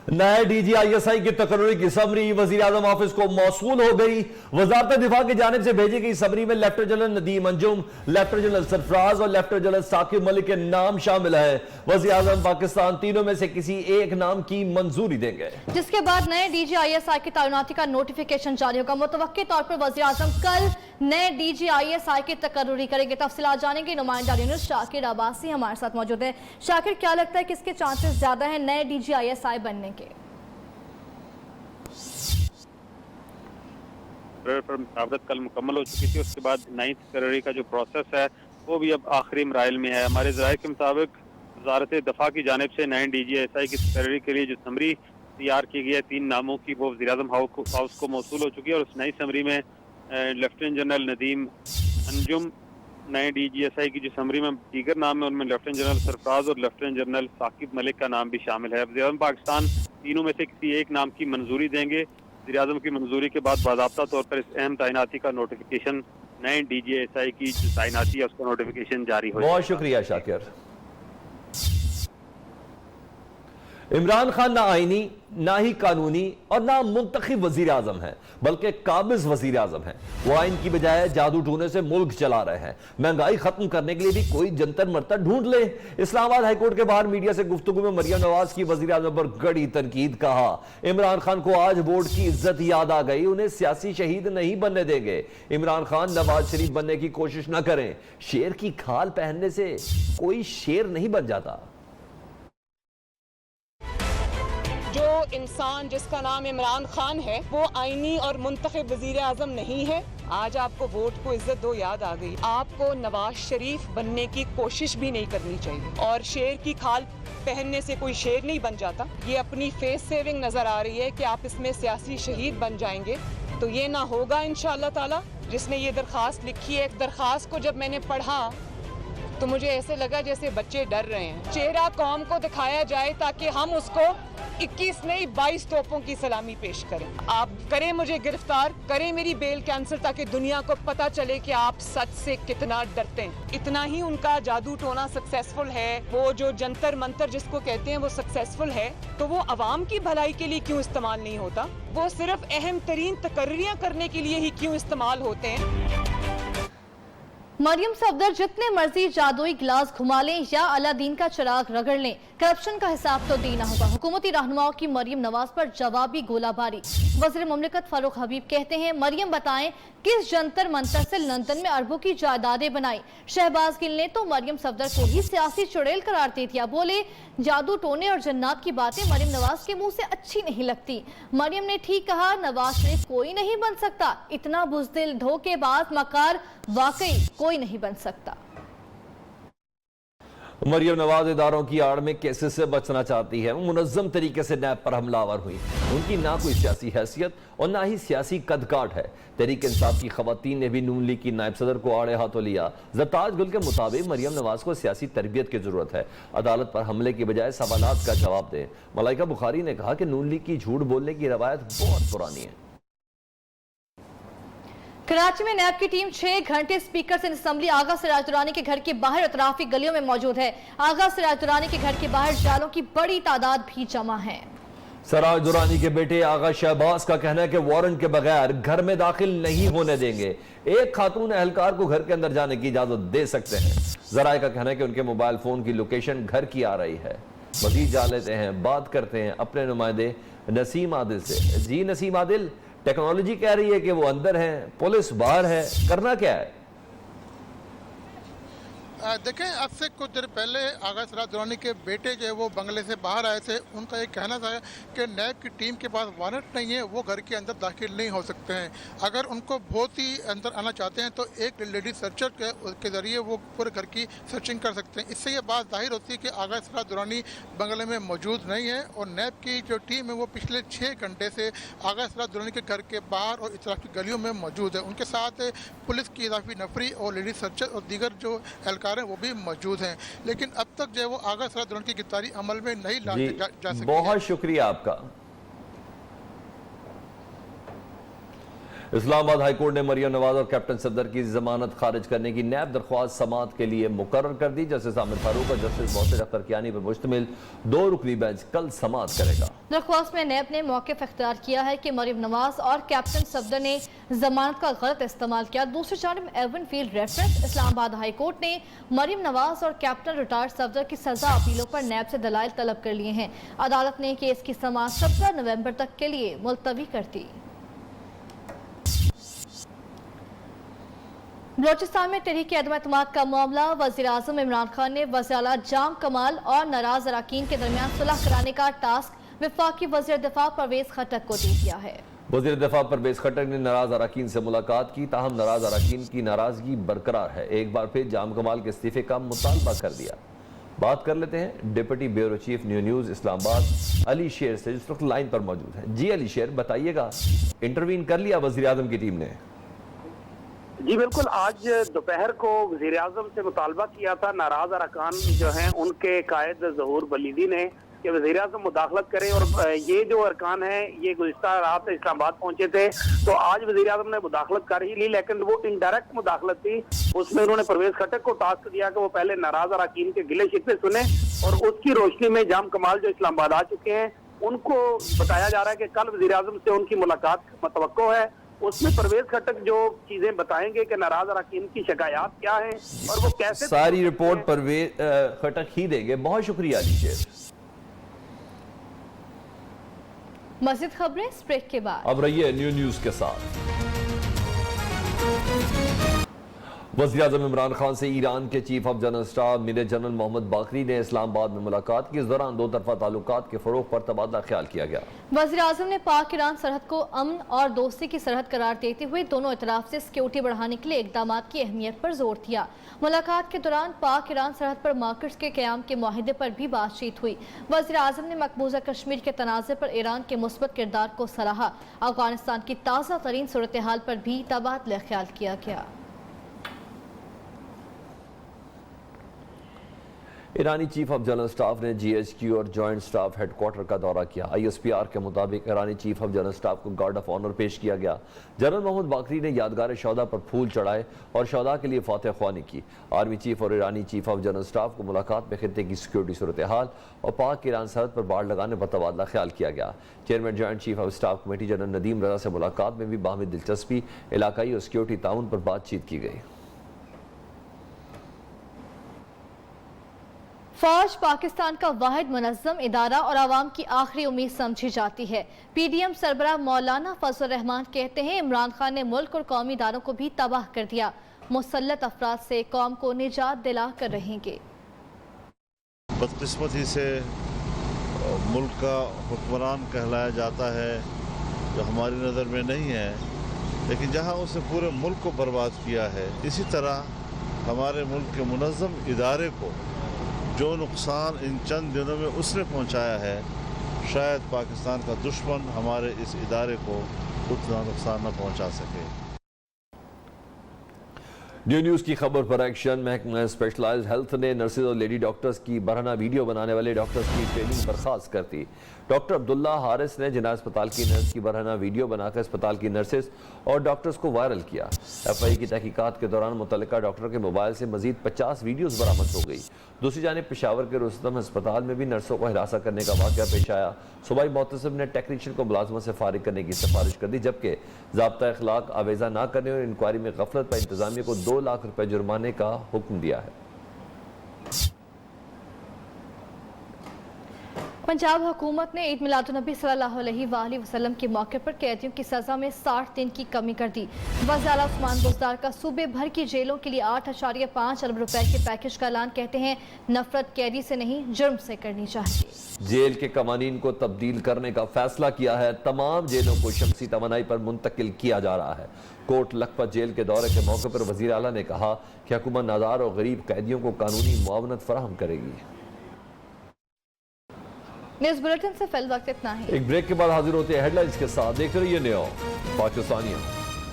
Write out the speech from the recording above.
नए DGISI की तकर्री की समरी वजीर आजम ऑफिस को मौसूल हो गई। वजारत दिफा की जानिब से भेजी गई समरी में lieutenant general Nadeem Anjum, lieutenant general Sarfaraz और लेफ्टिनेंट जनरल साकिब मलिक के नाम शामिल है। वजीर आजम पाकिस्तान तीनों में से किसी एक नाम की मंजूरी देंगे, जिसके बाद नए DGISI की तैनाती का नोटिफिकेशन जारी होगा। मुतवक्किल तौर पर वजीर आजम कल नए DGISI की तकर्री करेंगे। तफसीलात जानेंगे, नुमाइंदा यूनुस शाकिर अब्बासी हमारे साथ मौजूद है। शाकिर, क्या लगता है किसके चांसेस ज्यादा हैं नए DGISI बनने के? पर मुतावरत कल मुकम्मल हो चुकी थी, उसके बाद 9 फरवरी का जो प्रोसेस है वो भी अब आखिरी मराइल में है। हमारे ज़राए के मुताबिक वजारत दफा की जानिब से नए DGISI की तकर्री के लिए जो समरी तैयार की गई है 3 नामों की, वो वज़ीर आज़म हाउस को मौसूल हो चुकी है। और उस नई समरी में लेफ्टिनेंट जनरल नदीम अंजुम, नए DGISI की जो समरी में दीगर नाम है उनमें लेफ्टिनेंट जनरल सरफराज और लेफ्टिनेंट जनरल साकिब मलिक का नाम भी शामिल है। वज़ीर आज़म पाकिस्तान तीनों में से किसी एक नाम की मंजूरी देंगे। वज़ीर आज़म की मंजूरी के बाद बाज़ाब्ता तौर पर इस अहम तैनाती का नोटिफिकेशन, नए DGISI की जो तैनाती है उसका नोटिफिकेशन जारी हो। बहुत शुक्रिया शाकिर। इमरान खान ना आईनी, ना ही कानूनी और ना मुंतखब वजीर आजम है, बल्कि काबिज वजीर आजम है। वो आइन की बजाय जादू टूने से मुल्क चला रहे हैं। महंगाई खत्म करने के लिए भी कोई जंतर मंतर ढूंढ ले। इस्लामाबाद हाईकोर्ट के बाहर मीडिया से गुफ्तगू में मरियम नवाज की वजीर आजम पर कड़ी तनकीद। कहा, इमरान खान को आज वोट की इज्जत याद आ गई, उन्हें सियासी शहीद नहीं बनने देंगे। इमरान खान नवाज शरीफ बनने की कोशिश न करें, शेर की खाल पहनने से कोई शेर नहीं बन जाता। जो इंसान जिसका नाम इमरान खान है वो आईनी और मुंतखब वजीर आजम नहीं है। आज आपको वोट को इज्जत दो याद आ गई। आपको नवाज शरीफ बनने की कोशिश भी नहीं करनी चाहिए, और शेर की खाल पहनने से कोई शेर नहीं बन जाता। ये अपनी फेस सेविंग नजर आ रही है कि आप इसमें सियासी शहीद बन जाएंगे, तो ये ना होगा इंशाअल्लाह ताला। जिसने ये दरखास्त लिखी है, एक दरखास्त को जब मैंने पढ़ा तो मुझे ऐसे लगा जैसे बच्चे डर रहे हैं। चेहरा कौम को दिखाया जाए ताकि हम उसको 21 नहीं 22 तोपों की सलामी पेश करें। आप करें मुझे गिरफ्तार, करें मेरी बेल कैंसिल, ताकि दुनिया को पता चले कि आप सच से कितना डरते हैं। इतना ही उनका जादू टोना सक्सेसफुल है। वो जो जंतर मंतर जिसको कहते हैं वो सक्सेसफुल है, तो वो अवाम की भलाई के लिए क्यों इस्तेमाल नहीं होता? वो सिर्फ अहम तरीन तकर्रियां करने के लिए ही क्यों इस्तेमाल होते हैं? मरियम सफदर जितने मर्जी जादुई गिलास घुमा लें या अलादीन का चिराग रगड़ लें, करप्शन का हिसाब तो देना होगा। हुकूमती रहनुमाओं की मरियम नवाज पर जवाबी गोलाबारी। वज़ीर मुमलिकत फारूक हबीब कहते हैं, मरियम बताएं किस जंतर मंतर से लंदन में अरबों की जायदादें बनाई। शहबाज गिल ने तो मरियम सफदर को ही सियासी चुड़ैल करार दे दिया। बोले, जादू टोने और जन्नात की बातें मरियम नवाज के मुंह से अच्छी नहीं लगती। मरियम ने ठीक कहा, नवाज शरीफ कोई नहीं बन सकता। इतना बुज़दिल, धोखेबाज, मकार वाकई कोई नहीं बन सकता। मरियम नवाज इदारों की आड़ में केसेस से बचना चाहती है। वो मुनज़्ज़म तरीके से नैब पर हमलावर हुई। उनकी ना कोई सियासी हैसियत और ना ही सियासी कदकाठ है। तहरीक इंसाफ की खवातीन ने भी नून लीग की नायब सदर को आड़े हाथों लिया। ज़रताज गुल के मुताबिक मरियम नवाज को सियासी तरबियत की जरूरत है। अदालत पर हमले की बजाय सवालात का जवाब दें। मलाइका बुखारी ने कहा कि नून लीग की झूठ बोलने की रवायत बहुत पुरानी है। कराची में नैब की टीम 6 घंटे स्पीकर से असम्बली आगा सिराज दुरानी के घर के बाहर अतराफी गलियों में मौजूद है। आगा सिराज दुरानी के घर के बाहर जालों की बड़ी तादाद भी जमा है। सिराज दुरानी के बेटे आगा शहबाज का कहना है कि वारंट के बगैर घर में दाखिल नहीं होने देंगे। एक खातून एहलकार को घर के अंदर जाने की इजाजत दे सकते हैं। जराए का कहना है कि उनके मोबाइल फोन की लोकेशन घर की आ रही है। मजीद जान लेते हैं, बात करते हैं अपने नुमाइंदे नसीम आदिल से। जी नसीम आदिल, टेक्नोलॉजी कह रही है कि वो अंदर है, पुलिस बाहर है, करना क्या है? देखें, अब से कुछ देर पहले आगा सिराज दुरानी के बेटे जो है वो बंगले से बाहर आए थे। उनका ये कहना था कि नैब की टीम के पास वारंट नहीं है, वो घर के अंदर दाखिल नहीं हो सकते हैं। अगर उनको बहुत ही अंदर आना चाहते हैं तो एक लेडी सर्चर के ज़रिए वो पूरे घर की सर्चिंग कर सकते हैं। इससे ये बात जाहिर होती है कि आगा सिराज दुरानी बंगले में मौजूद नहीं है। और नैब की जो टीम है वो पिछले 6 घंटे से आगा सिराज दुरानी के घर के बाहर और इस तरह की गलियों में मौजूद है। उनके साथ पुलिस की इजाफी नफरी और लेडी सर्चर और दीगर जो एहलकार वो भी मौजूद हैं। लेकिन अब तक जो है वो आगा सिराज दुरानी की गिरफ्तारी अमल में नहीं ला जा सकी। बहुत शुक्रिया आपका। इस्लामाबाद हाईकोर्ट ने मरियम नवाज और कैप्टन सफदर की जमानत खारिज करने की नैब दरख्वास्त समाअत के लिए मुकर्रर कर दी। जस्टिस आमिर फारूक और जस्टिस मोहसिन अख्तर कियानी पर मुश्तमिल 2 रुकनी बेंच कल समाअत करेगा। दरख्वास्त में नैब ने मौक़िफ़ इख्तियार किया है कि मरियम नवाज और कैप्टन सफदर ने जमानत का गलत इस्तेमाल किया। दूसरी जानब Avenfield reference Islamabad high court ने मरियम नवाज और कैप्टन रिटायर्ड सफदर की सजा अपीलों पर नैब से दलाइल तलब कर लिए हैं। अदालत ने केस की समाअत 17 नवंबर तक के लिए मुलतवी कर दी। बलोचिस्तान में तहरीक अदम एतमाद का मामला, वज़ीर आज़म इमरान खान ने वज़ीर आला जाम कमाल और नाराज अरकान के दरमियान सुलह कराने का टास्क वफाकी वज़ीर दिफा परवेज खट्टक को दे दिया है। वज़ीर दिफा परवेज खट्टक ने नाराज अरकान से मुलाकात की, ताहम नाराज अरकान की नाराजगी बरकरार है। एक बार फिर जाम कमाल के इस्तीफे का मुतालबा कर दिया। बात कर लेते हैं deputy bureau chief news Islamabad Ali शेर से, जिस वक्त लाइन पर मौजूद है। जी अली शेर, बताइएगा, इंटरवीन कर लिया वज़ीर आज़म की टीम ने? जी बिल्कुल, आज दोपहर को वज़ीर आज़म से मुतालबा किया था नाराज अरकान जो हैं उनके कायद ज़हूर वलीदी ने कि वज़ीर आज़म मुदाखलत करें। और ये जो अरकान हैं ये गुज़िश्ता रात इस्लामाबाद पहुंचे थे, तो आज वज़ीर आज़म ने मुदाखलत कर ही ली, लेकिन वो इनडायरेक्ट मुदाखलत थी। उसमें उन्होंने परवेज खट्टक को टास्क दिया कि वो पहले नाराज अरकान के गिले शिकवे सुने और उसकी रोशनी में जाम कमाल जो इस्लामाबाद आ चुके हैं उनको बताया जा रहा है कि कल वज़ीर आज़म से उनकी मुलाकात मतवक्को है। उसमें परवेज खट्टक जो चीजें बताएंगे कि नाराज अरकान की शिकायत क्या है और वो कैसे, सारी रिपोर्ट परवेज खट्टक ही देंगे। बहुत शुक्रिया अली शेर। मज़ीद खबरें इस ब्रेक के बाद। अब रहिए न्यूज़ के साथ। वज़ीर आज़म इमरान खान से ईरान के chief of general staff major general Mohammad Bagheri ने इस्लामाबाद में मुलाकात की। इस दौरान दो तरफा ताल्लुकात के फ़रोग़ पर तबादला ख्याल किया गया। वज़ीर आज़म ने पाक ईरान सरहद को अमन और दोस्ती की सरहद करार देते हुए दोनों इतराफ से सिक्योरिटी बढ़ाने के लिए इक़दाम की अहमियत पर जोर दिया। मुलाकात के दौरान पाक ईरान सरहद पर मार्केट्स के क़याम के मुआहिदे पर भी बातचीत हुई। वज़ीर आज़म ने मकबूजा कश्मीर के तनाज़े पर ईरान के मुस्बत किरदार को सराहा। अफगानिस्तान की ताज़ा तरीन सूरत हाल पर भी तबादला ख्याल किया गया। ईरानी चीफ ऑफ जनरल स्टाफ ने GHQ और जॉइंट स्टाफ हेडक्वार्टर का दौरा किया। ISPR के मुताबिक ईरानी चीफ ऑफ जनरल स्टाफ को गार्ड ऑफ ऑनर पेश किया गया। जनरल मोहम्मद बाकरी ने यादगार शौदा पर फूल चढ़ाए और शौदा के लिए फातह ख्वानी की। आर्मी चीफ और ईरानी चीफ ऑफ जनरल स्टाफ को मुलाकात में खित्ते की सिक्योरिटी सूरत हाल और पाक ईरान सरहद पर बाड़ लगाने पर तबादला ख्याल किया गया। Chairman joint chief of staff committee general Nadeem Raza से मुलाकात में भी बाहमी दिलचस्पी, इलाकाई और सिक्योरिटी ताउन पर बातचीत की गई। फौज पाकिस्तान का वाहिद मुनज़्ज़म इदारा और आवाम की आखिरी उम्मीद समझी जाती है। PDM सरबराह मौलाना फजल रहमान कहते हैं इमरान खान ने मुल्क और कौमी इदारों को भी तबाह कर दिया। मुसल्लत अफराद से कौम को निजात दिला कर रहेंगे। बदकिस्मती से मुल्क का हुक्मरान कहलाया जाता है जो हमारी नज़र में नहीं है, लेकिन जहाँ उसने पूरे मुल्क को बर्बाद किया है, इसी तरह हमारे मुल्क के मुनज़्ज़म इदारे को जो नुकसान इन चंद दिनों में उसने पहुंचाया है, शायद पाकिस्तान का दुश्मन हमारे इस इदारे को उतना नुकसान न पहुंचा सके। न्यूज़ की खबर पर एक्शन। महकमा स्पेशलाइज्ड हेल्थ ने नर्सेज और लेडी डॉक्टर्स की बरहना वीडियो बनाने वाले डॉक्टर्स की ट्रेनिंग बर्खास्त कर दी। डॉक्टर अब्दुल्ला हारिस ने जिना अस्पताल की नर्स की बरहना वीडियो बनाकर अस्पताल की नर्सेज और डॉक्टर्स को वायरल किया। FI की तहकीकात के दौरान मुतल्लिका डॉक्टर के मोबाइल से मजीद 50 वीडियोज़ बरामद हो गई। दूसरी जानिब पेशावर के रुस्तम अस्पताल में भी नर्सों को हिरासा करने का वाक़या पेश आया। सूबाई मोहतसिब ने टेक्नीशियन को मुलाजमत से फारिग करने की सिफारिश कर दी, जबकि ज़ाब्ता अखलाक आवेज़ा न करने और इंक्वायरी में गफलत पर इंतजामिया को 2 लाख रुपए जुर्माने का हुक्म दिया है। पंजाब हुकूमत ने ईद मिलादुन्नबी सल्लल्लाहु अलैहि वसल्लम के मौके पर कैदियों की सजा में 60 दिन की कमी कर दी। वज़ीर आला उस्मान बुज़दार का सूबे भर की जेलों के लिए 8.5 अरब रुपए के पैकेज का ऐलान। कहते हैं नफरत कैदी से नहीं जुर्म से करनी चाहिए। जेल के कवानीन को तब्दील करने का फैसला किया है। तमाम जेलों को शमसी तवानाई पर मुंतकिल किया जा रहा है। कोट लखपत जेल के दौरे के मौके पर वज़ीर आला ने कहा कि हुकूमत नादार और गरीब कैदियों को कानूनी मुआवनत फराहम करेगी। न्यूज़ बुलेटिन से फिल वक्त इतना ही। एक ब्रेक के बाद हाजिर होते हैं हेडलाइंस के साथ। देखते रहिए न्यूज़ पाकिस्तानियों।